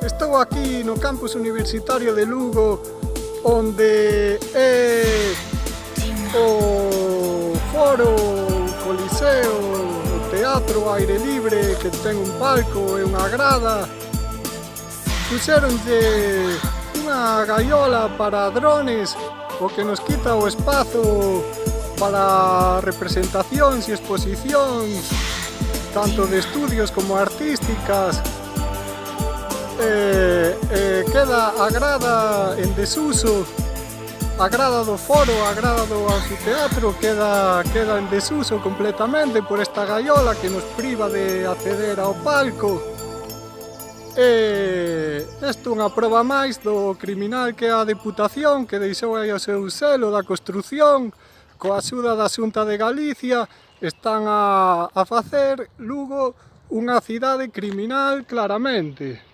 Estou aquí no campus universitario de Lugo, onde é o foro, o coliseo, o teatro ao aire libre que ten un palco e unha grada. Puxéronlle unha gaiola para drones, o que nos quita o espazo para representacións e exposicións, tanto de estudios como artísticas. Queda a grada en desuso, a grada do foro, a grada do anfiteatro queda en desuso completamente por esta gaiola que nos priva de acceder ao palco. Isto é unha proba máis do criminal que é a Deputación, que deixou aí o seu selo da construción. Coa axuda da Xunta de Galicia están a facer Lugo unha cidade criminal claramente.